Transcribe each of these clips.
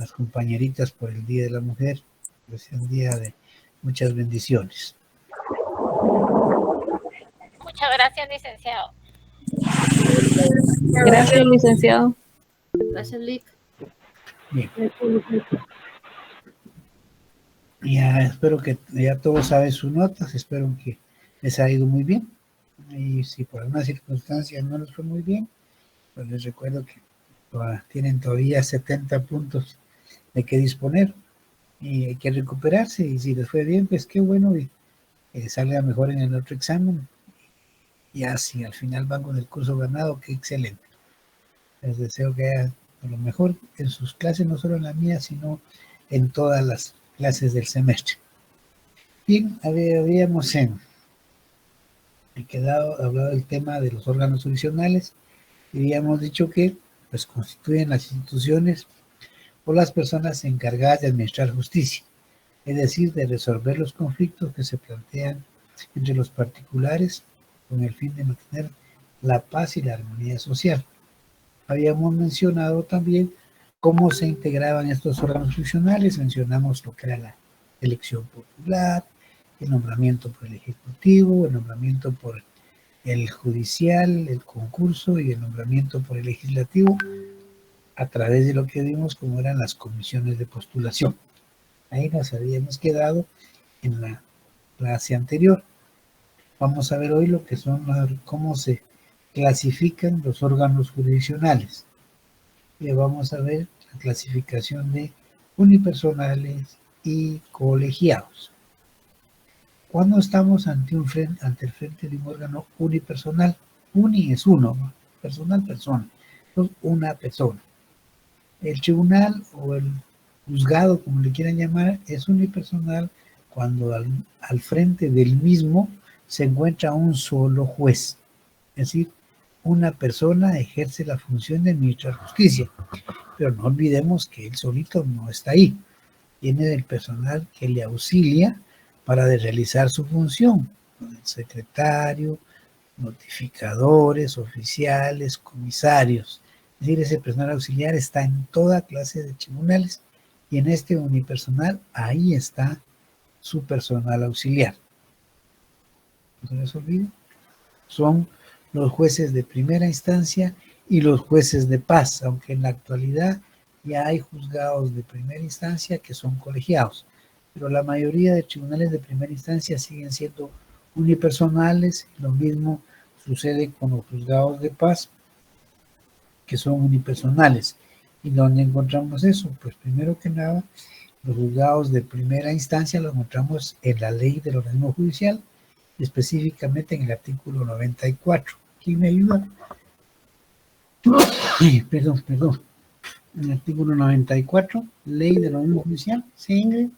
las compañeritas por el Día de la Mujer, que sea un día de muchas bendiciones. Muchas gracias, licenciado. Gracias, licenciado. Gracias, Lic. Bien. Ya espero que ya todos saben sus notas, espero que les haya ido muy bien. Y si por alguna circunstancia no les fue muy bien, pues les recuerdo que tienen todavía 70 puntos de que disponer y hay que recuperarse. Y si les fue bien, pues qué bueno, y salga mejor en el otro examen. Y así al final van con el curso ganado, qué excelente. Les deseo que hagan lo mejor en sus clases, no solo en la mía, sino en todas las clases del semestre. Bien, habíamos hablado del tema de los órganos jurisdiccionales y habíamos dicho que pues constituyen las instituciones o las personas encargadas de administrar justicia, es decir, de resolver los conflictos que se plantean entre los particulares con el fin de mantener la paz y la armonía social. Habíamos mencionado también cómo se integraban estos órganos funcionales, mencionamos lo que era la elección popular, el nombramiento por el Ejecutivo, el nombramiento por el Judicial, el concurso y el nombramiento por el Legislativo, a través de lo que vimos como eran las comisiones de postulación. Ahí nos habíamos quedado en la clase anterior. Vamos a ver hoy lo que son, cómo se clasifican los órganos jurisdiccionales. Y vamos a ver la clasificación de unipersonales y colegiados. Cuando estamos ante el frente de un órgano unipersonal, uni es uno, ¿no? Personal, persona, entonces una persona. El tribunal o el juzgado, como le quieran llamar, es unipersonal cuando al frente del mismo se encuentra un solo juez, es decir, una persona ejerce la función de administrar justicia, pero no olvidemos que él solito no está ahí, tiene el personal que le auxilia para realizar su función, el secretario, notificadores, oficiales, comisarios. Es decir, ese personal auxiliar está en toda clase de tribunales y en este unipersonal ahí está su personal auxiliar. No se les olvide. Son los jueces de primera instancia y los jueces de paz, aunque en la actualidad ya hay juzgados de primera instancia que son colegiados, pero la mayoría de tribunales de primera instancia siguen siendo unipersonales. Lo mismo sucede con los juzgados de paz, que son unipersonales. ¿Y dónde encontramos eso? Pues primero que nada, los juzgados de primera instancia los encontramos en la ley del organismo judicial, específicamente en el artículo 94. ¿Quién me ayuda? Perdón. En el artículo 94, ley del organismo judicial. ¿Sí, Ingrid?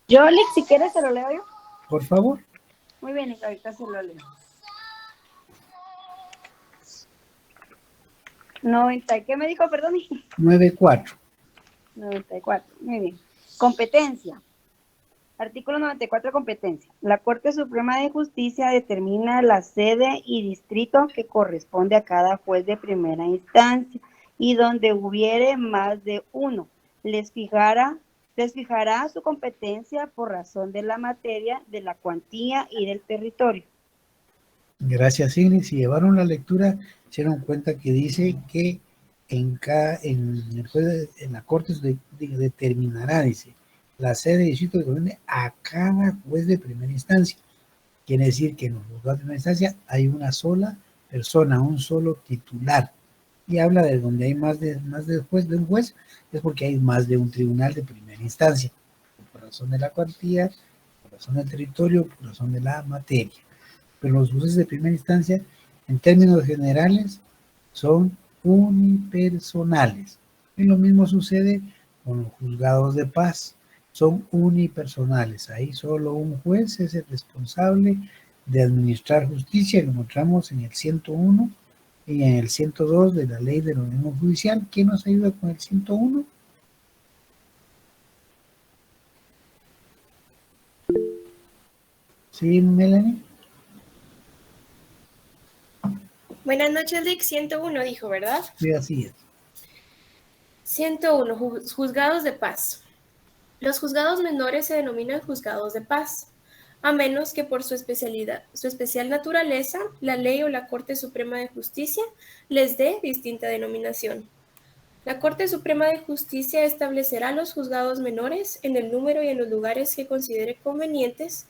Yo, Lick, si quieres se lo leo yo. Por favor. Muy bien, ahorita se lo leo. 90, ¿qué me dijo, perdón? 94. 94, muy bien. Competencia. Artículo 94, competencia. La Corte Suprema de Justicia determina la sede y distrito que corresponde a cada juez de primera instancia y donde hubiere más de uno. Les fijará su competencia por razón de la materia, de la cuantía y del territorio. Gracias, Ingrid. Si llevaron la lectura, se dieron cuenta que dice que en la Corte determinará, dice, la sede y distrito que corresponde a cada juez de primera instancia. Quiere decir que en los juzgados de primera instancia hay una sola persona, un solo titular. Y habla de donde hay más de un juez, es porque hay más de un tribunal de primera instancia, por razón de la cuantía, por razón del territorio, por razón de la materia. Pero los jueces de primera instancia, en términos generales, son unipersonales. Y lo mismo sucede con los juzgados de paz, son unipersonales. Ahí solo un juez es el responsable de administrar justicia, lo encontramos en el 101 y en el 102 de la ley del organismo judicial. ¿Quién nos ayuda con el 101? ¿Sí, Melanie? Buenas noches, Lick. 101 dijo, ¿verdad? Sí, así es. 101. Juzgados de paz. Los juzgados menores se denominan juzgados de paz, a menos que por su especial naturaleza, la ley o la Corte Suprema de Justicia les dé distinta denominación. La Corte Suprema de Justicia establecerá los juzgados menores en el número y en los lugares que considere convenientes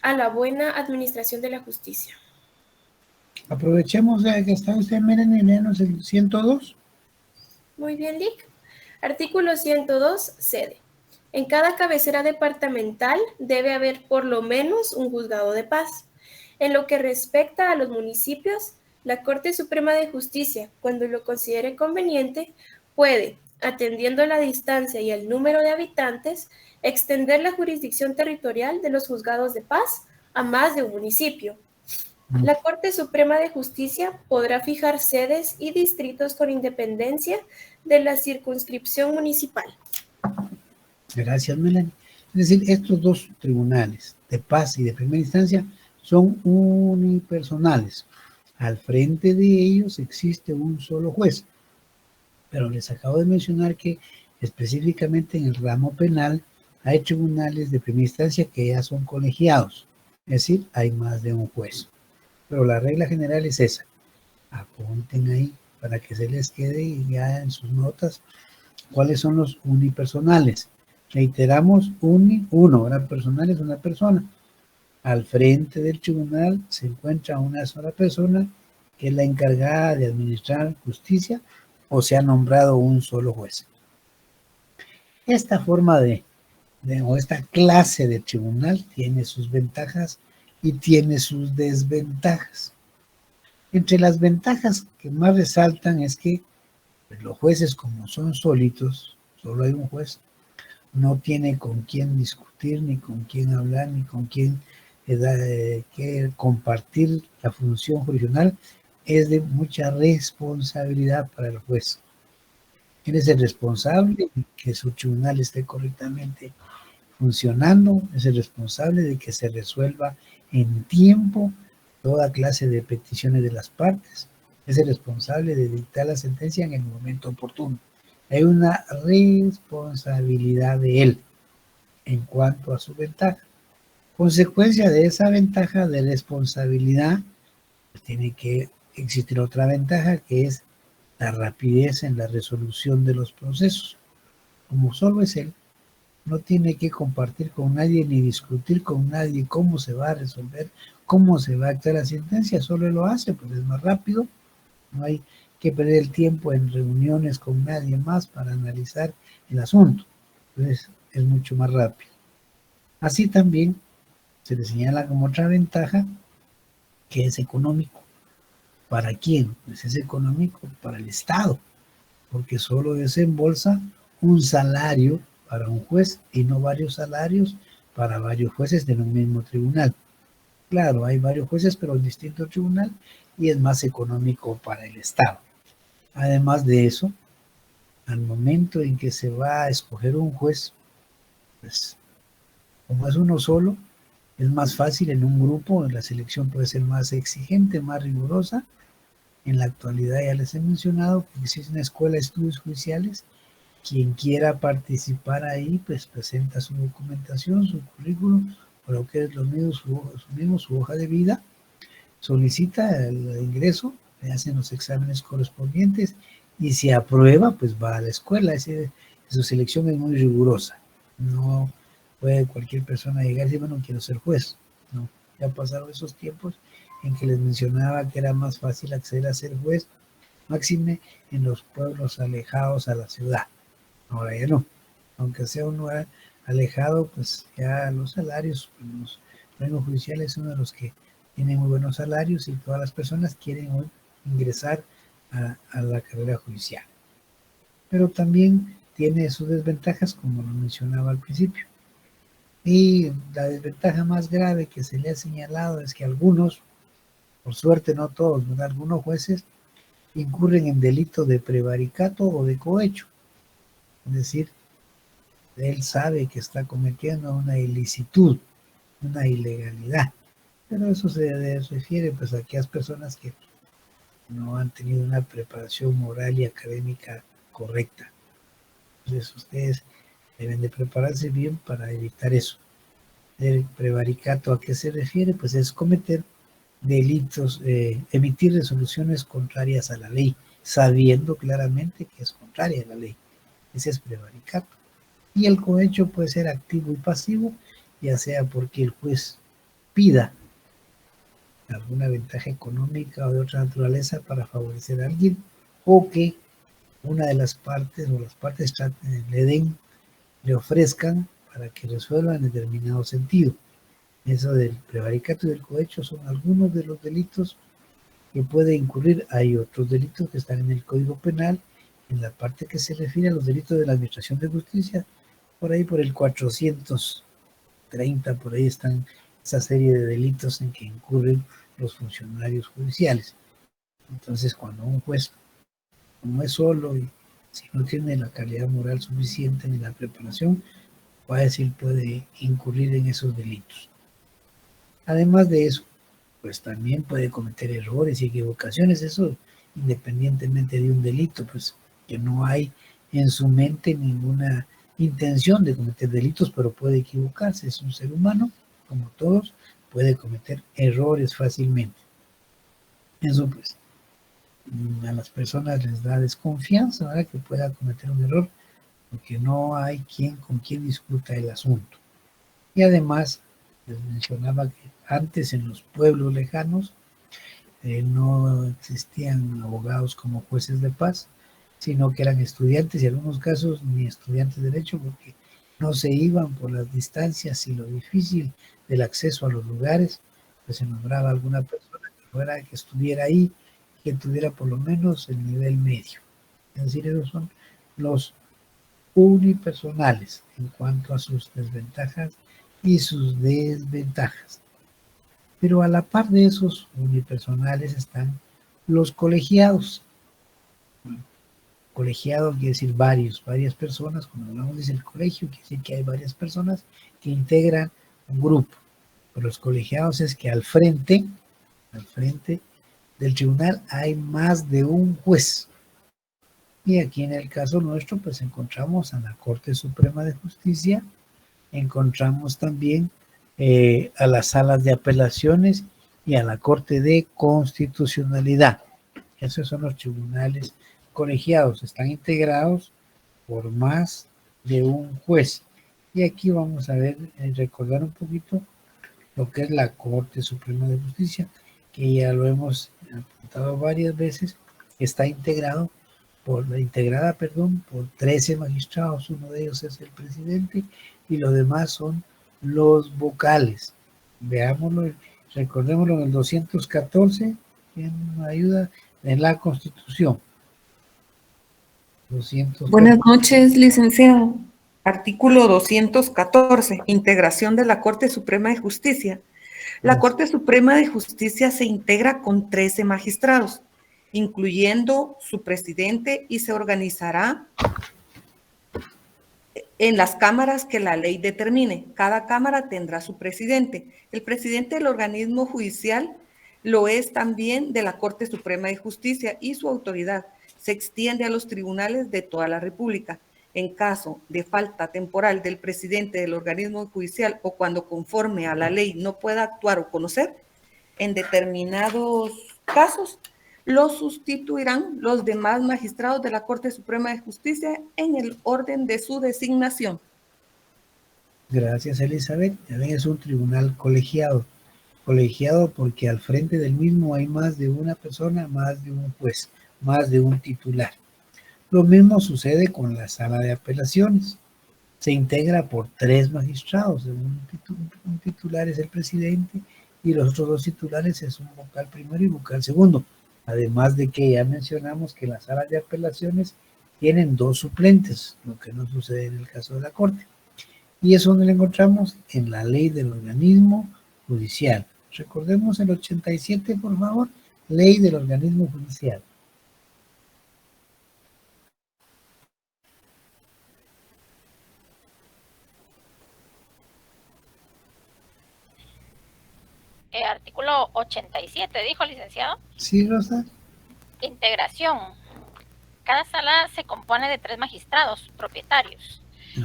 a la buena administración de la justicia. Aprovechemos que está usted, miren, y léanos el 102. Muy bien, Lick. Artículo 102, sede. En cada cabecera departamental debe haber por lo menos un juzgado de paz. En lo que respecta a los municipios, la Corte Suprema de Justicia, cuando lo considere conveniente, puede, atendiendo la distancia y el número de habitantes, extender la jurisdicción territorial de los juzgados de paz a más de un municipio. La Corte Suprema de Justicia podrá fijar sedes y distritos con independencia de la circunscripción municipal. Gracias, Melanie. Es decir, estos dos tribunales de paz y de primera instancia son unipersonales. Al frente de ellos existe un solo juez. Pero les acabo de mencionar que específicamente en el ramo penal hay tribunales de primera instancia que ya son colegiados. Es decir, hay más de un juez. Pero la regla general es esa. Apunten ahí para que se les quede ya en sus notas cuáles son los unipersonales. Reiteramos, uno, ¿verdad? Personal es una persona. Al frente del tribunal se encuentra una sola persona que es la encargada de administrar justicia o se ha nombrado un solo juez. Esta forma o esta clase de tribunal tiene sus ventajas y tiene sus desventajas. Entre las ventajas que más resaltan es que pues, los jueces, como son solitos, solo hay un juez, no tiene con quién discutir, ni con quién hablar, ni con quién que compartir la función jurisdiccional, es de mucha responsabilidad para el juez. Él es el responsable de que su tribunal esté correctamente funcionando, es el responsable de que se resuelva en tiempo toda clase de peticiones de las partes, es el responsable de dictar la sentencia en el momento oportuno. Hay una responsabilidad de él en cuanto a su ventaja. Consecuencia de esa ventaja de responsabilidad, pues tiene que existir otra ventaja que es la rapidez en la resolución de los procesos. Como solo es él, no tiene que compartir con nadie ni discutir con nadie cómo se va a resolver, cómo se va a actuar la sentencia, solo él lo hace, pues es más rápido, no hay que perder el tiempo en reuniones con nadie más para analizar el asunto, entonces es mucho más rápido. Así también se le señala como otra ventaja que es económico. ¿Para quién? Pues es económico para el Estado, porque solo desembolsa un salario para un juez y no varios salarios para varios jueces de un mismo tribunal. Claro, hay varios jueces, pero en distinto tribunal y es más económico para el Estado. Además de eso, al momento en que se va a escoger un juez, pues como es uno solo, es más fácil en un grupo, la selección puede ser más exigente, más rigurosa. En la actualidad ya les he mencionado que existe una escuela de estudios judiciales. Quien quiera participar ahí, pues presenta su documentación, su currículum, o lo que es lo mismo, su hoja de vida, solicita el ingreso, le hacen los exámenes correspondientes y si aprueba, pues va a la escuela. Su selección es muy rigurosa. No puede cualquier persona llegar y decir, bueno, quiero ser juez. No, ya pasaron esos tiempos en que les mencionaba que era más fácil acceder a ser juez, máxime en los pueblos alejados a la ciudad. Ahora ya no, aunque sea un lugar alejado, pues ya los salarios, los rangos judiciales son de los que tienen muy buenos salarios y todas las personas quieren hoy ingresar a la carrera judicial. Pero también tiene sus desventajas, como lo mencionaba al principio. Y la desventaja más grave que se le ha señalado es que algunos, por suerte no todos, ¿verdad? Algunos jueces incurren en delito de prevaricato o de cohecho. Es decir, él sabe que está cometiendo una ilicitud, una ilegalidad. Pero eso se refiere pues a aquellas personas que no han tenido una preparación moral y académica correcta. Entonces ustedes deben de prepararse bien para evitar eso. El prevaricato, ¿a qué se refiere? Pues es cometer delitos, emitir resoluciones contrarias a la ley, sabiendo claramente que es contraria a la ley. Ese es prevaricato. Y el cohecho puede ser activo y pasivo, ya sea porque el juez pida alguna ventaja económica o de otra naturaleza para favorecer a alguien, o que una de las partes o las partes le ofrezcan para que resuelva en determinado sentido. Eso del prevaricato y del cohecho son algunos de los delitos que puede incurrir. Hay otros delitos que están en el Código Penal, en la parte que se refiere a los delitos de la administración de justicia, por ahí por el 430, por ahí están esa serie de delitos en que incurren los funcionarios judiciales. Entonces, cuando un juez no es solo y si no tiene la calidad moral suficiente ni la preparación, va a decir, puede incurrir en esos delitos. Además de eso, pues también puede cometer errores y equivocaciones, eso independientemente de un delito, pues que no hay en su mente ninguna intención de cometer delitos, pero puede equivocarse, es un ser humano, como todos, puede cometer errores fácilmente. Eso pues a las personas les da desconfianza, ¿verdad? Que pueda cometer un error, porque no hay con quien discuta el asunto. Y además, les mencionaba que antes en los pueblos lejanos no existían abogados como jueces de paz, sino que eran estudiantes y en algunos casos ni estudiantes de derecho, porque no se iban por las distancias y lo difícil del acceso a los lugares, pues se nombraba alguna persona que estuviera ahí, que tuviera por lo menos el nivel medio. Es decir, esos son los unipersonales en cuanto a sus desventajas y sus desventajas. Pero a la par de esos unipersonales están los colegiados. Colegiado quiere decir varias personas. Cuando hablamos del colegio, quiere decir que hay varias personas que integran un grupo. Pero los colegiados es que al frente del tribunal hay más de un juez. Y aquí en el caso nuestro, pues encontramos a la Corte Suprema de Justicia, encontramos también a las salas de apelaciones y a la Corte de Constitucionalidad. Esos son los tribunales colegiados, están integrados por más de un juez. Y aquí vamos a ver, recordar un poquito lo que es la Corte Suprema de Justicia, que ya lo hemos apuntado varias veces, está integrada por 13 magistrados, uno de ellos es el presidente y los demás son los vocales. Veámoslo, recordémoslo en el 214, ¿quién nos ayuda? En la Constitución. 214. Buenas noches, licenciado. Artículo 214, integración de la Corte Suprema de Justicia. La Corte Suprema de Justicia se integra con 13 magistrados, incluyendo su presidente, y se organizará en las cámaras que la ley determine. Cada cámara tendrá su presidente. El presidente del organismo judicial lo es también de la Corte Suprema de Justicia y su autoridad se extiende a los tribunales de toda la República. En caso de falta temporal del presidente del organismo judicial o cuando conforme a la ley no pueda actuar o conocer, en determinados casos lo sustituirán los demás magistrados de la Corte Suprema de Justicia en el orden de su designación. Gracias, Elizabeth. También es un tribunal colegiado. Colegiado porque al frente del mismo hay más de una persona, más de un juez, más de un titular. Lo mismo sucede con la sala de apelaciones. Se integra por 3 magistrados. Un titular es el presidente y los otros 2 titulares es un vocal primero y vocal segundo. Además de que ya mencionamos que las salas de apelaciones tienen 2 suplentes, lo que no sucede en el caso de la Corte. Y eso donde lo encontramos en la ley del organismo judicial. Recordemos el 87, por favor, ley del organismo judicial. Artículo 87, dijo, licenciado. Sí, Rosa. Integración. Cada sala se compone de 3 magistrados propietarios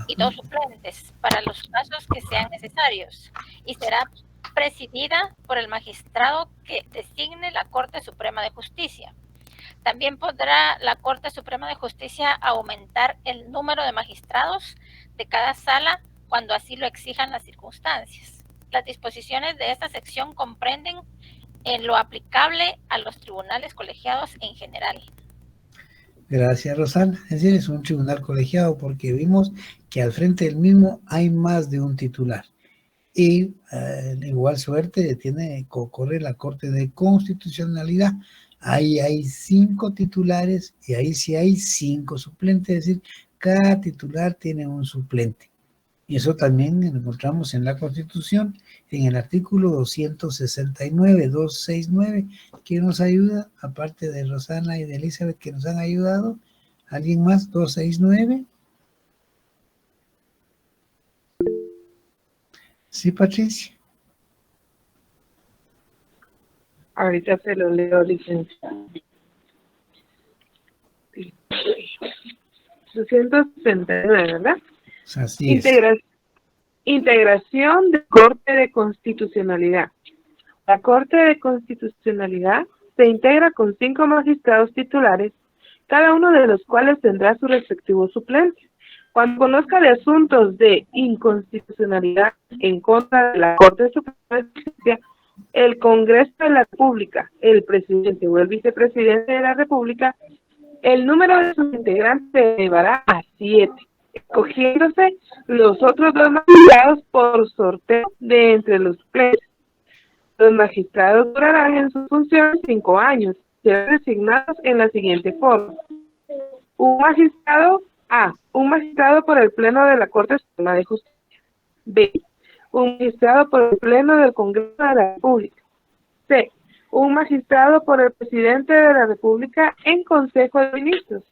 y 2 suplentes para los casos que sean necesarios, y será presidida por el magistrado que designe la Corte Suprema de Justicia. También podrá la Corte Suprema de Justicia aumentar el número de magistrados de cada sala cuando así lo exijan las circunstancias. Las disposiciones de esta sección comprenden en lo aplicable a los tribunales colegiados en general. Gracias, Rosana. Es decir, es un tribunal colegiado porque vimos que al frente del mismo hay más de un titular. Y igual suerte corre la Corte de Constitucionalidad. Ahí hay 5 titulares y ahí sí hay 5 suplentes, es decir, cada titular tiene un suplente. Y eso también lo encontramos en la Constitución, en el artículo 269. ¿Quién nos ayuda? Aparte de Rosana y de Elizabeth, que nos han ayudado. ¿Alguien más? 269. Sí, Patricia. Ahorita se lo leo, licenciado. 269, ¿verdad? Así es. Integración de Corte de Constitucionalidad. La Corte de Constitucionalidad se integra con 5 magistrados titulares, cada uno de los cuales tendrá su respectivo suplente. Cuando conozca de asuntos de inconstitucionalidad en contra de la Corte Suprema de Justicia, el Congreso de la República, el presidente o el vicepresidente de la República, el número de sus integrantes se elevará a 7, escogiéndose los otros 2 magistrados por sorteo de entre los suplentes. Los magistrados durarán en sus funciones 5 años, serán designados en la siguiente forma. Un magistrado por el Pleno de la Corte Suprema de Justicia. B. Un magistrado por el Pleno del Congreso de la República. C. Un magistrado por el Presidente de la República en Consejo de Ministros.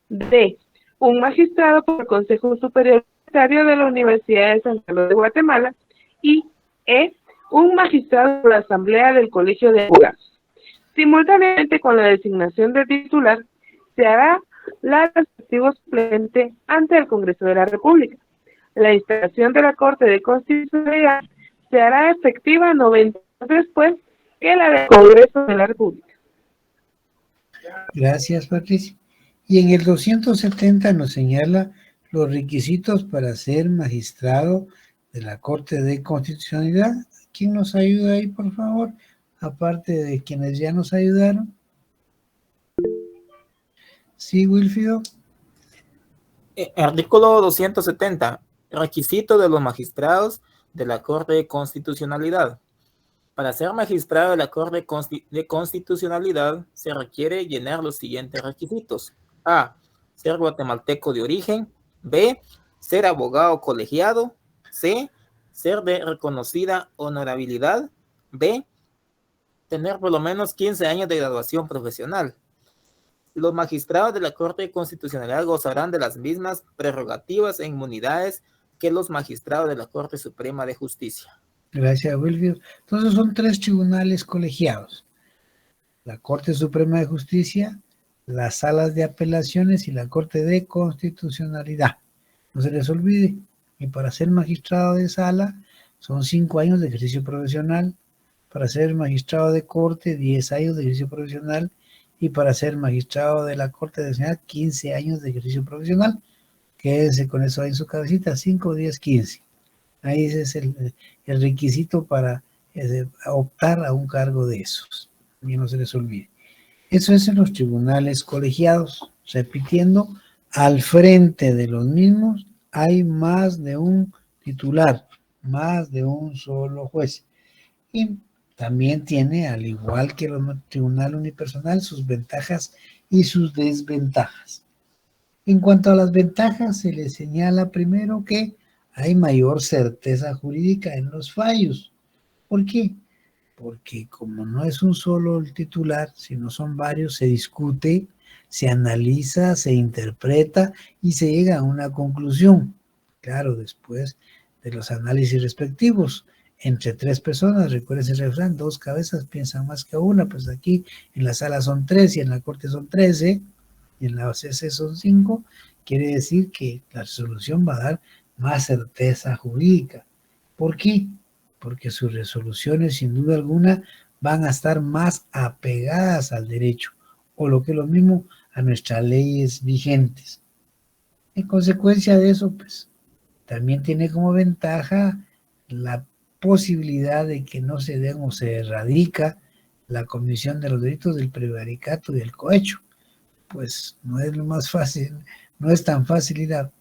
D. Un magistrado por el Consejo Superior Universitario de la Universidad de San Carlos de Guatemala. Y E. Un magistrado por la Asamblea del Colegio de Abogados. Simultáneamente con la designación del titular, se hará la respectiva suplente ante el Congreso de la República. La instalación de la Corte de Constitucionalidad se hará efectiva 90 años después que la del Congreso de la República. Gracias, Patricia. Y en el 270 nos señala los requisitos para ser magistrado de la Corte de Constitucionalidad. ¿Quién nos ayuda ahí, por favor? Aparte de quienes ya nos ayudaron. Sí, Wilfrido. Artículo 270. Requisito de los magistrados de la Corte de Constitucionalidad. Para ser magistrado de la Corte de Constitucionalidad se requiere llenar los siguientes requisitos. A. Ser guatemalteco de origen. B. Ser abogado colegiado. C. Ser de reconocida honorabilidad. B. Tener por lo menos 15 años de graduación profesional. Los magistrados de la Corte de Constitucionalidad gozarán de las mismas prerrogativas e inmunidades que los magistrados de la Corte Suprema de Justicia. Gracias, Wilfrido. Entonces son 3 tribunales colegiados. La Corte Suprema de Justicia, las salas de apelaciones y la Corte de Constitucionalidad. No se les olvide. Y para ser magistrado de sala son 5 años de ejercicio profesional. Para ser magistrado de corte, 10 años de ejercicio profesional. Y para ser magistrado de la Corte de Nacional, 15 años de ejercicio profesional. Quédese con eso ahí en su cabecita, 5, 10, 15. Ahí ese es el requisito para optar a un cargo de esos. Y no se les olvide. Eso es en los tribunales colegiados. Repitiendo, al frente de los mismos hay más de un titular, más de un solo juez. Y también tiene, al igual que el tribunal unipersonal, sus ventajas y sus desventajas. En cuanto a las ventajas, se le señala primero que hay mayor certeza jurídica en los fallos. ¿Por qué? Porque como no es un solo el titular, sino son varios, se discute, se analiza, se interpreta y se llega a una conclusión. Claro, después de los análisis respectivos. Entre 3 personas, recuerden ese refrán, 2 cabezas piensan más que una, pues aquí en la sala son 3 y en la corte son 13, y en la OCC son 5, quiere decir que la resolución va a dar más certeza jurídica. ¿Por qué? Porque sus resoluciones, sin duda alguna, van a estar más apegadas al derecho, o lo que es lo mismo, a nuestras leyes vigentes. En consecuencia de eso, pues, también tiene como ventaja la posibilidad de que no se den o se erradica la comisión de los delitos del prevaricato y del cohecho. Pues no es lo más fácil, no es tan fácil ir a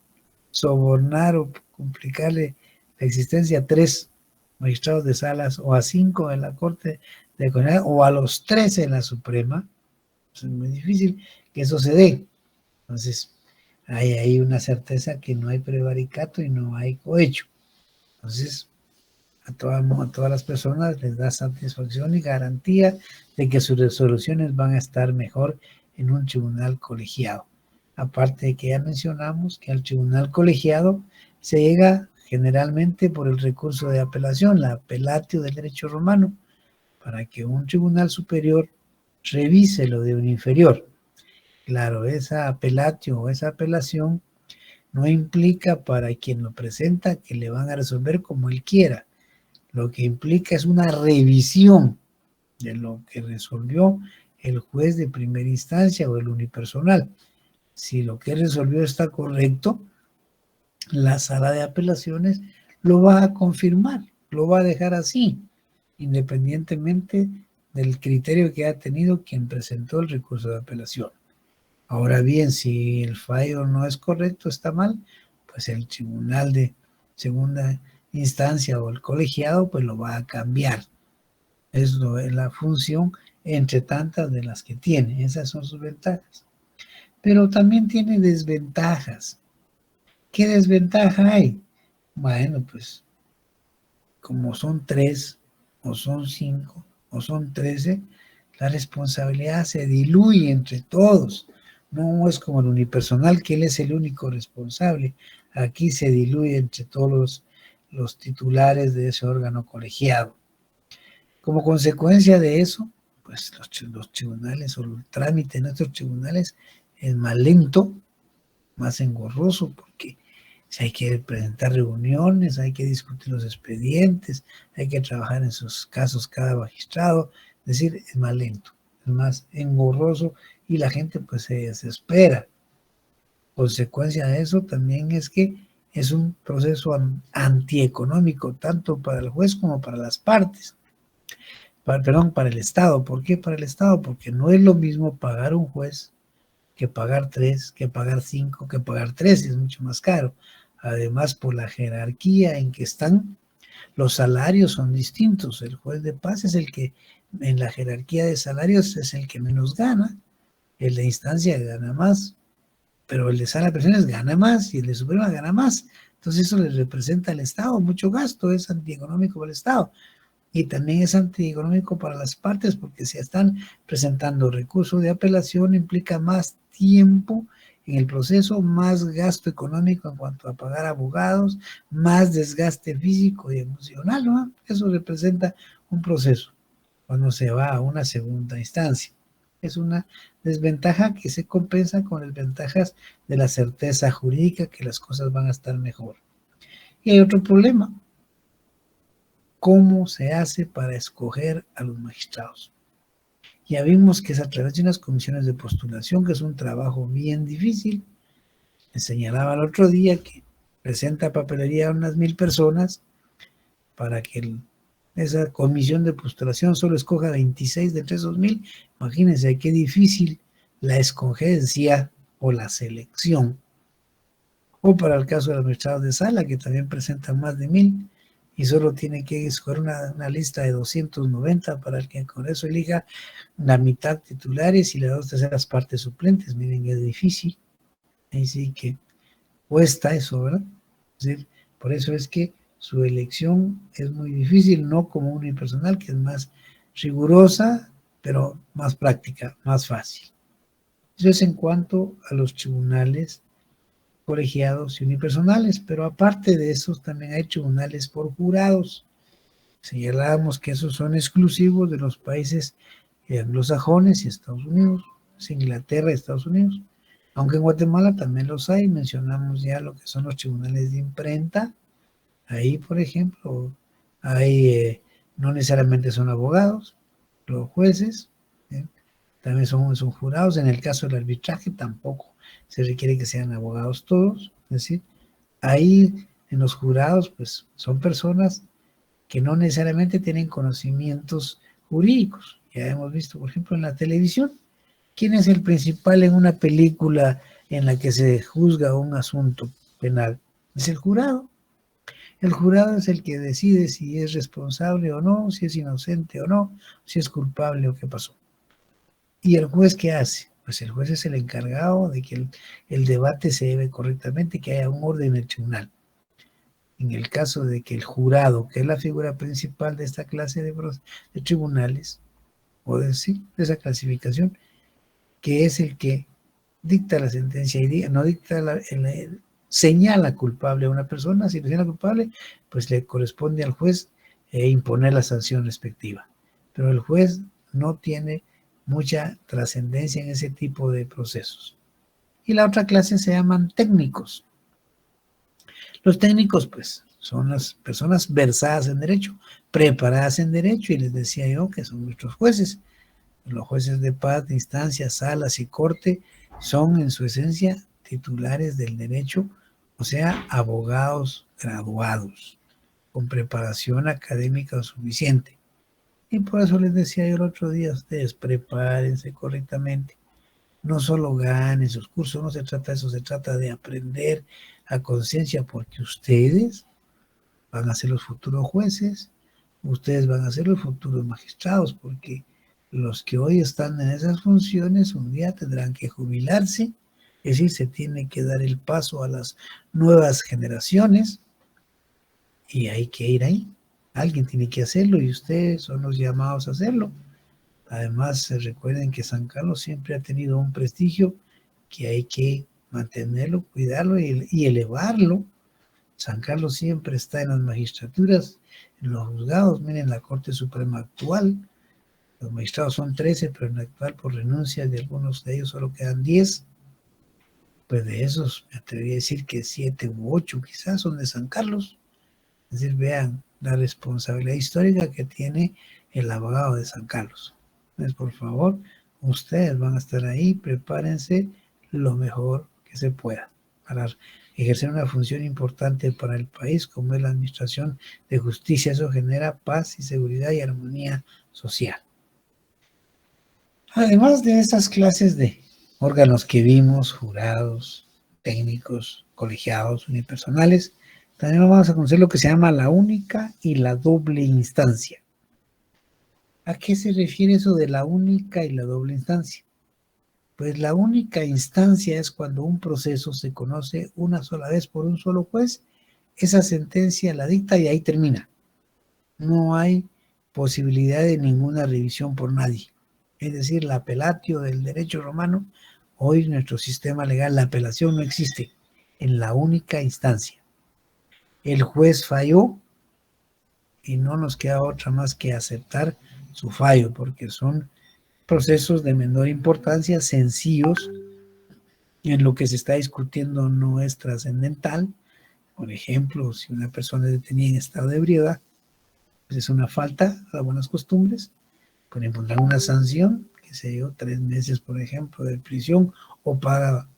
sobornar o complicarle la existencia a 3 magistrados de salas o a 5 en la Corte de Constitucionalidad o a los 13 en la Suprema. Pues es muy difícil que eso se dé. Entonces, hay ahí una certeza que no hay prevaricato y no hay cohecho. Entonces, a todas las personas les da satisfacción y garantía de que sus resoluciones van a estar mejor en un tribunal colegiado. Aparte de que ya mencionamos que al tribunal colegiado se llega generalmente por el recurso de apelación, la apelatio del derecho romano, para que un tribunal superior revise lo de un inferior. Claro, esa apelatio o esa apelación no implica para quien lo presenta que le van a resolver como él quiera. Lo que implica es una revisión de lo que resolvió el juez de primera instancia o el unipersonal. Si lo que resolvió está correcto, la sala de apelaciones lo va a confirmar, lo va a dejar así, independientemente del criterio que ha tenido quien presentó el recurso de apelación. Ahora bien, si el fallo no es correcto, está mal, pues el tribunal de segunda instancia o el colegiado pues lo va a cambiar. Es la función entre tantas de las que tiene. Esas son sus ventajas. Pero también tiene desventajas. ¿Qué desventaja hay? Bueno, pues como son 3 o son 5 o son 13, la responsabilidad se diluye entre todos. No es como el unipersonal, que él es el único responsable. Aquí se diluye entre todos los titulares de ese órgano colegiado. Como consecuencia de eso, pues los tribunales o el trámite en nuestros tribunales es más lento, más engorroso, porque hay que presentar reuniones, hay que discutir los expedientes, hay que trabajar en sus casos cada magistrado, es decir, es más lento, es más engorroso y la gente pues se desespera. Consecuencia de eso también es que es un proceso antieconómico, tanto para el juez como para las partes. Para el Estado. ¿Por qué para el Estado? Porque no es lo mismo pagar un juez que pagar 3, que pagar 5, que pagar 13, es mucho más caro. Además, por la jerarquía en que están, los salarios son distintos. El juez de paz es el que, en la jerarquía de salarios, es el que menos gana. El de instancia gana más, pero el de sala de apelaciones gana más y el de Suprema gana más. Entonces eso le representa al Estado mucho gasto, es antieconómico para el Estado. Y también es antieconómico para las partes, porque si están presentando recursos de apelación implica más tiempo en el proceso, más gasto económico en cuanto a pagar abogados, más desgaste físico y emocional, ¿no? Eso representa un proceso cuando se va a una segunda instancia. Es una desventaja que se compensa con las ventajas de la certeza jurídica, que las cosas van a estar mejor. Y hay otro problema. ¿Cómo se hace para escoger a los magistrados? Ya vimos que es a través de unas comisiones de postulación, que es un trabajo bien difícil. Me señalaba el otro día que presenta papelería a unas 1000 personas para que esa comisión de postulación solo escoja 26 de entre esos 1000. Imagínense qué difícil la escogencia o la selección. O para el caso de los magistrados de sala, que también presentan más de 1000. Y solo tiene que escoger una lista de 290 para el que el Congreso elija la mitad titulares y las 2/3 partes suplentes. Miren, es difícil. Ahí sí que cuesta eso, ¿verdad? Es decir, por eso es que su elección es muy difícil, no como unipersonal, que es más rigurosa, pero más práctica, más fácil. Eso es en cuanto a los tribunales colegiados y unipersonales, pero aparte de esos también hay tribunales por jurados. Señalábamos que esos son exclusivos de los países anglosajones y Estados Unidos, Inglaterra y Estados Unidos. Aunque en Guatemala también los hay, mencionamos ya lo que son los tribunales de imprenta. Ahí, por ejemplo, hay, no necesariamente son abogados, los jueces, también son jurados. En el caso del arbitraje tampoco se requiere que sean abogados todos. Es decir, ahí en los jurados, pues son personas que no necesariamente tienen conocimientos jurídicos. Ya hemos visto, por ejemplo, en la televisión, ¿quién es el principal en una película en la que se juzga un asunto penal? Es el jurado. El jurado es el que decide si es responsable o no, si es inocente o no, si es culpable o qué pasó. ¿Y el juez qué hace? Pues el juez es el encargado de que el debate se lleve correctamente, que haya un orden en el tribunal. En el caso de que el jurado, que es la figura principal de esta clase de tribunales, o de esa clasificación, que es el que dicta la sentencia y no dicta señala culpable a una persona, si le señala culpable, pues le corresponde al juez imponer la sanción respectiva. Pero el juez no tiene mucha trascendencia en ese tipo de procesos. Y la otra clase se llaman técnicos. Los técnicos, pues, son las personas versadas en derecho, preparadas en derecho, y les decía yo que son nuestros jueces. Los jueces de paz, de instancia, salas y corte son en su esencia titulares del derecho, o sea, abogados graduados, con preparación académica suficiente. Y por eso les decía yo el otro día a ustedes, prepárense correctamente. No solo ganen sus cursos, no se trata de eso, se trata de aprender a conciencia, porque ustedes van a ser los futuros jueces, ustedes van a ser los futuros magistrados, porque los que hoy están en esas funciones un día tendrán que jubilarse, es decir, se tiene que dar el paso a las nuevas generaciones y hay que ir ahí. Alguien tiene que hacerlo y ustedes son los llamados a hacerlo. Además, recuerden que San Carlos siempre ha tenido un prestigio que hay que mantenerlo, cuidarlo y elevarlo. San Carlos siempre está en las magistraturas, en los juzgados. Miren la Corte Suprema actual. Los magistrados son 13, pero en la actual, por renuncia de algunos de ellos, solo quedan 10. Pues de esos, me atrevería a decir que 7 u 8 quizás son de San Carlos. Es decir, vean la responsabilidad histórica que tiene el abogado de San Carlos. Entonces, por favor, ustedes van a estar ahí, prepárense lo mejor que se pueda para ejercer una función importante para el país, como es la administración de justicia. Eso genera paz y seguridad y armonía social. Además de estas clases de órganos que vimos, jurados, técnicos, colegiados, unipersonales, también vamos a conocer lo que se llama la única y la doble instancia. ¿A qué se refiere eso de la única y la doble instancia? Pues la única instancia es cuando un proceso se conoce una sola vez por un solo juez, esa sentencia la dicta y ahí termina. No hay posibilidad de ninguna revisión por nadie. Es decir, la appelatio del derecho romano, hoy en nuestro sistema legal la apelación no existe en la única instancia. El juez falló y no nos queda otra más que aceptar su fallo, porque son procesos de menor importancia, sencillos, en lo que se está discutiendo no es trascendental. Por ejemplo, si una persona es detenida en estado de ebriedad, pues es una falta a las buenas costumbres, pueden poner una sanción, que se dio 3 meses, por ejemplo, de prisión, o paga,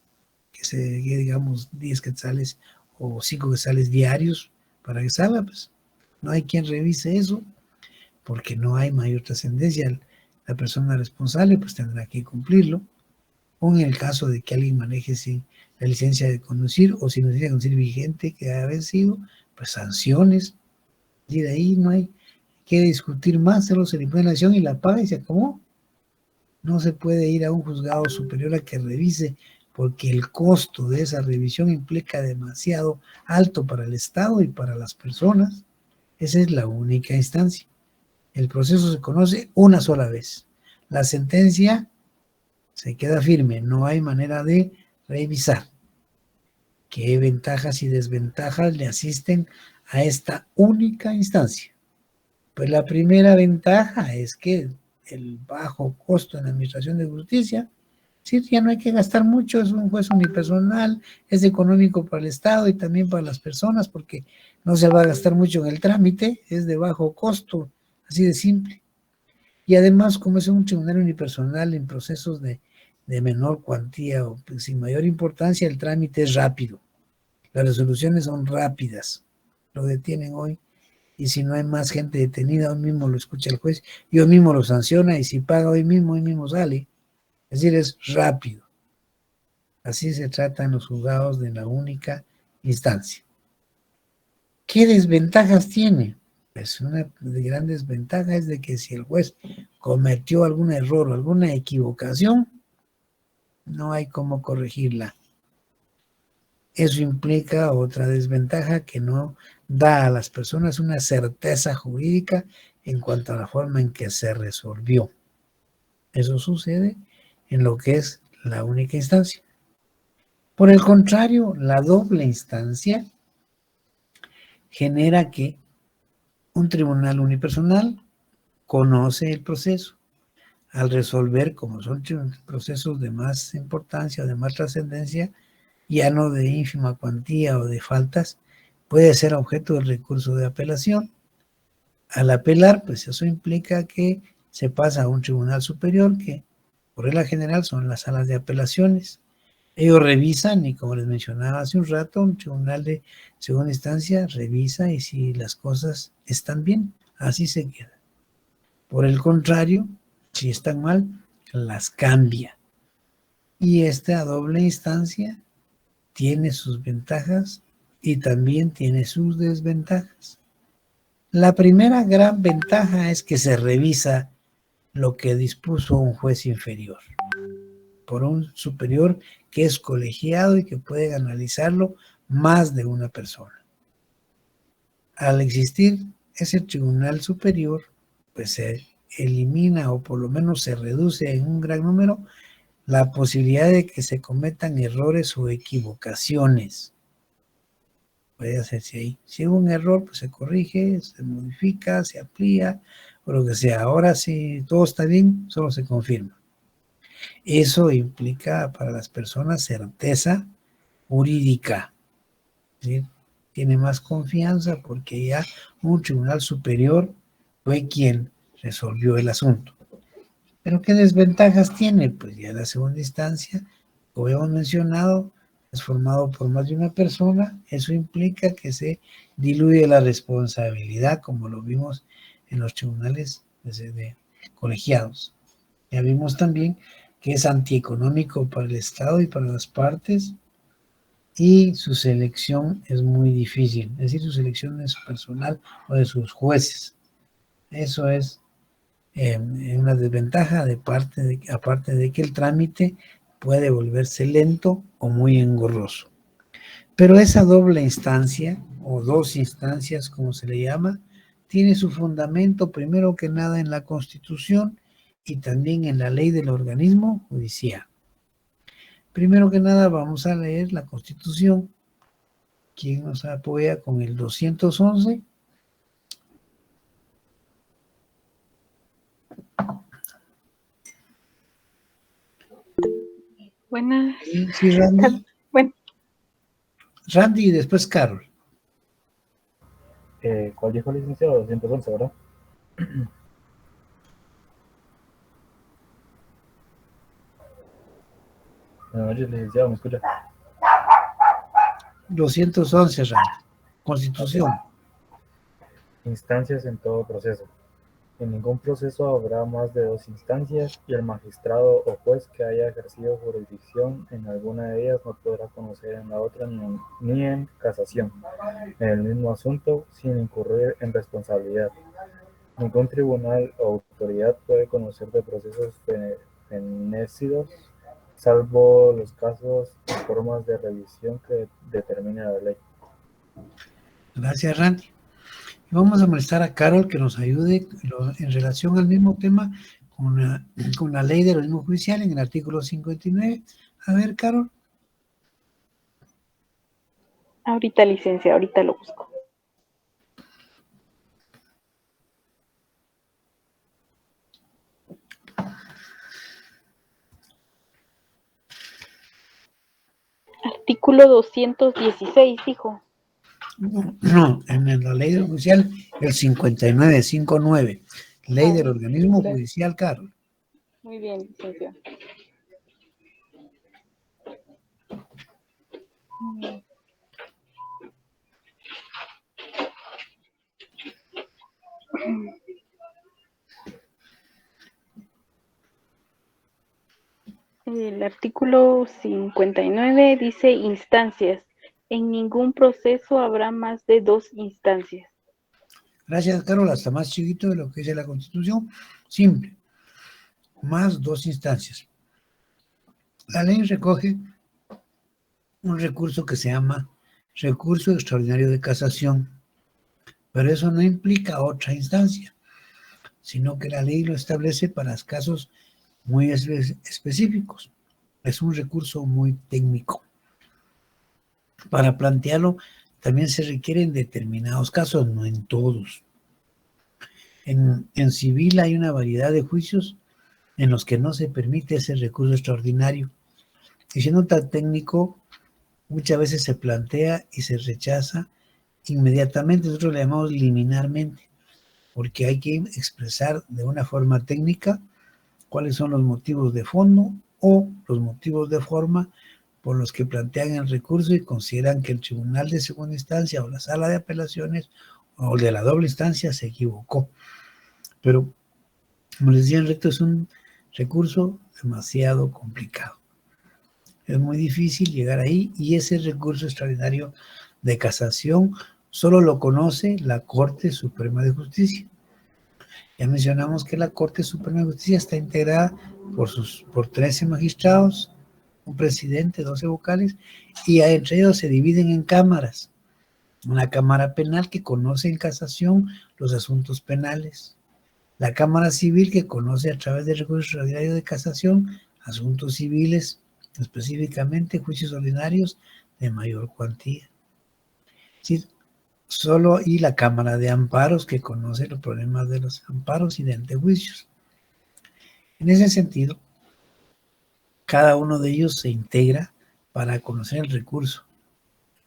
que se digamos, 10 quetzales o 5 quetzales diarios para que salga. Pues no hay quien revise eso, porque no hay mayor trascendencia. La persona responsable pues tendrá que cumplirlo, o en el caso de que alguien maneje sin la licencia de conducir o sin licencia de conducir vigente que haya vencido, pues sanciones. Y de ahí no hay que discutir más, solo se le pone la acción y la paga y se acabó. No se puede ir a un juzgado superior a que revise, porque el costo de esa revisión implica demasiado alto para el Estado y para las personas. Esa es la única instancia. El proceso se conoce una sola vez. La sentencia se queda firme, no hay manera de revisar. ¿Qué ventajas y desventajas le asisten a esta única instancia? Pues la primera ventaja es que el bajo costo en la administración de justicia Sí, ya no hay que gastar mucho, es un juez unipersonal, es económico para el Estado y también para las personas porque no se va a gastar mucho en el trámite, es de bajo costo, así de simple. Y además, como es un tribunal unipersonal en procesos de menor cuantía o pues, sin mayor importancia, el trámite es rápido. Las resoluciones son rápidas. Lo detienen hoy y si no hay más gente detenida, hoy mismo lo escucha el juez y hoy mismo lo sanciona y si paga hoy mismo sale. Es decir, es rápido. Así se tratan los juzgados de la única instancia. ¿Qué desventajas tiene? Pues una gran desventaja es de que si el juez cometió algún error o alguna equivocación, no hay cómo corregirla. Eso implica otra desventaja que no da a las personas una certeza jurídica en cuanto a la forma en que se resolvió. Eso sucede en lo que es la única instancia. Por el contrario, la doble instancia genera que un tribunal unipersonal conoce el proceso. Al resolver, como son procesos de más importancia o de más trascendencia, ya no de ínfima cuantía o de faltas, puede ser objeto del recurso de apelación. Al apelar, pues eso implica que se pasa a un tribunal superior, que por regla general son las salas de apelaciones. Ellos revisan y como les mencionaba hace un rato, un tribunal de segunda instancia revisa y si las cosas están bien, así se queda. Por el contrario, si están mal, las cambia. Y esta doble instancia tiene sus ventajas y también tiene sus desventajas. La primera gran ventaja es que se revisa lo que dispuso un juez inferior por un superior que es colegiado y que puede analizarlo más de una persona. Al existir ese tribunal superior, pues se elimina o por lo menos se reduce en un gran número la posibilidad de que se cometan errores o equivocaciones. Puede hacerse ahí. Si hubo un error, pues se corrige, se modifica, se amplía, o lo que sea. Ahora si todo está bien, solo se confirma. Eso implica para las personas certeza jurídica. ¿Sí? Tiene más confianza porque ya un tribunal superior fue quien resolvió el asunto. ¿Pero qué desventajas tiene? Pues ya la segunda instancia, como hemos mencionado, es formado por más de una persona. Eso implica que se diluye la responsabilidad, como lo vimos en los tribunales de colegiados. Ya vimos también que es antieconómico para el Estado y para las partes y su selección es muy difícil, es decir, su selección es personal o de sus jueces. Eso es una desventaja aparte de que el trámite puede volverse lento o muy engorroso. Pero esa doble instancia, o dos instancias como se le llama, tiene su fundamento primero que nada en la Constitución y también en la ley del organismo judicial. Primero que nada vamos a leer la Constitución. ¿Quién nos apoya con el 211? Buenas. Sí, Randy. Bueno, Randy y después Carol. ¿Cuál dijo el licenciado? 211, ¿verdad? Buenas noches, licenciado, ¿me escucha? 211, Randy. Constitución. Instancias en todo proceso. En ningún proceso habrá más de dos instancias y el magistrado o juez que haya ejercido jurisdicción en alguna de ellas no podrá conocer en la otra ni en casación en el mismo asunto sin incurrir en responsabilidad. Ningún tribunal o autoridad puede conocer de procesos fenecidos, salvo los casos y formas de revisión que determine la ley. Gracias, Randy. Y vamos a molestar a Carol que nos ayude en relación al mismo tema con la ley del organismo judicial en el artículo 59. A ver, Carol. ahorita licencia, ahorita lo busco. artículo 216, dijo. No, en la ley judicial, el 5959, ley del organismo judicial, Carol. Muy bien, licenciado. El artículo 59 dice instancias. En ningún proceso habrá más de 2 instancias. Gracias, Carol, hasta más chiquito de lo que dice la Constitución, simple, más 2 instancias. La ley recoge un recurso que se llama recurso extraordinario de casación, pero eso no implica otra instancia, sino que la ley lo establece para casos muy específicos. Es un recurso muy técnico. Para plantearlo también se requieren determinados casos, no en todos. En civil hay una variedad de juicios en los que no se permite ese recurso extraordinario. Y siendo tan técnico, muchas veces se plantea y se rechaza inmediatamente. Nosotros le llamamos liminarmente, porque hay que expresar de una forma técnica cuáles son los motivos de fondo o los motivos de forma por los que plantean el recurso y consideran que el tribunal de segunda instancia o la sala de apelaciones o el de la doble instancia se equivocó. Pero, como les decía, el reto es un recurso demasiado complicado. Es muy difícil llegar ahí y ese recurso extraordinario de casación solo lo conoce la Corte Suprema de Justicia. Ya mencionamos que la Corte Suprema de Justicia está integrada por 13 magistrados, un presidente, 12 vocales, y entre ellos se dividen en cámaras. Una cámara penal que conoce en casación los asuntos penales. La cámara civil que conoce a través del recurso extraordinario de casación asuntos civiles, específicamente juicios ordinarios de mayor cuantía. Sí, y la Cámara de Amparos que conoce los problemas de los amparos y de antejuicios. En ese sentido, cada uno de ellos se integra para conocer el recurso.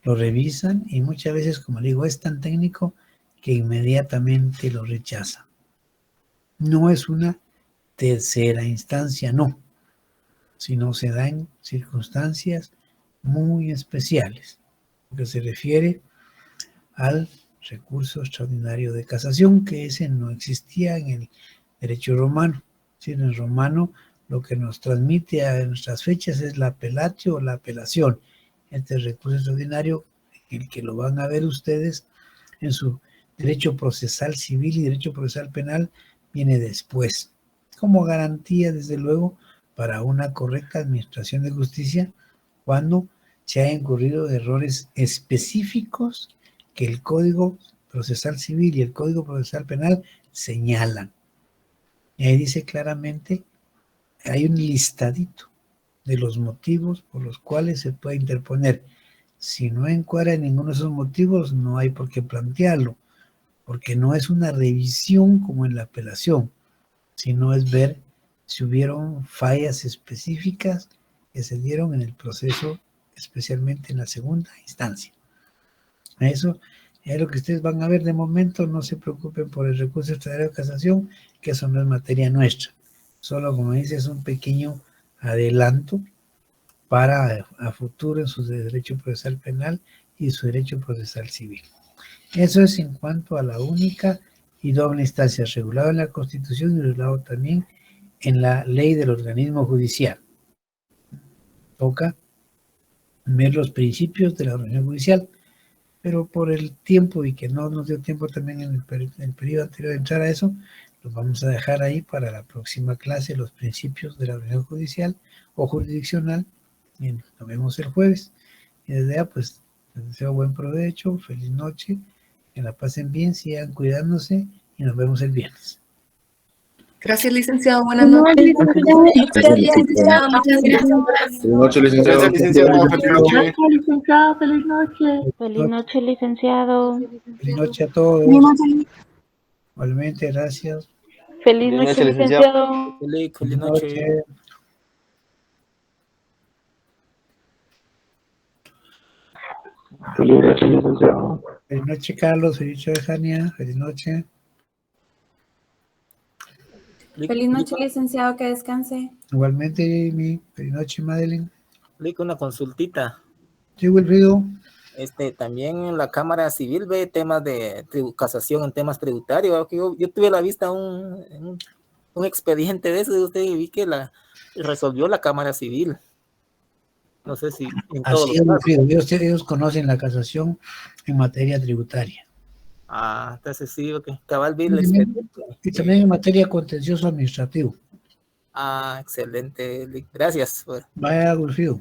Lo revisan y muchas veces, como digo, es tan técnico que inmediatamente lo rechazan. No es una tercera instancia, no, sino se da en circunstancias muy especiales, porque se refiere al recurso extraordinario de casación, que ese no existía en el derecho romano. Es decir, en el romano lo que nos transmite a nuestras fechas es la apelatio o la apelación. Este recurso extraordinario, el que lo van a ver ustedes en su derecho procesal civil y derecho procesal penal, viene después, como garantía, desde luego, para una correcta administración de justicia cuando se hayan ocurrido errores específicos que el Código Procesal Civil y el Código Procesal Penal señalan. Y ahí dice claramente, hay un listadito de los motivos por los cuales se puede interponer. Si no encuadra en ninguno de esos motivos, no hay por qué plantearlo, porque no es una revisión como en la apelación, sino es ver si hubieron fallas específicas que se dieron en el proceso, especialmente en la segunda instancia. Eso es lo que ustedes van a ver de momento. No se preocupen por el recurso extraordinario de casación, que eso no es materia nuestra. Solo, como dice, es un pequeño adelanto para a futuro en su derecho procesal penal y su derecho procesal civil. Eso es en cuanto a la única y doble instancia, regulado en la Constitución y regulado también en la ley del organismo judicial. Toca ver los principios de la organización judicial, pero por el tiempo y que no nos dio tiempo también en el periodo anterior de entrar a eso, los vamos a dejar ahí para la próxima clase, los principios de la organización judicial o jurisdiccional. Y nos vemos el jueves. Y desde ya, pues, les deseo buen provecho, feliz noche, que la pasen bien, sigan cuidándose y nos vemos el viernes. Gracias, licenciado. Buenas noches. Muchas gracias. Buenas noches, licenciado. Feliz noche. Feliz noche, licenciado. Feliz noche a todos. Igualmente, gracias. Feliz noche, licenciado. Feliz noche. Feliz noche, licenciado. Feliz noche, Carlos. Feliz noche, Jania. Feliz noche. Feliz noche, licenciado, que descanse. Igualmente, Jamie. Feliz noche, Madeline. Una consultita. Sí, Wilfrido. También en la Cámara Civil ve temas de casación en temas tributarios. Yo tuve a la vista un expediente de eso de usted y vi que resolvió la Cámara Civil. No sé si en todos Así es, los casos. ellos conocen la casación en materia tributaria. Entonces sí, ok. Cabal vi el Y expediente. también en materia contencioso administrativo. Excelente. Gracias. Vaya, Wilfrido.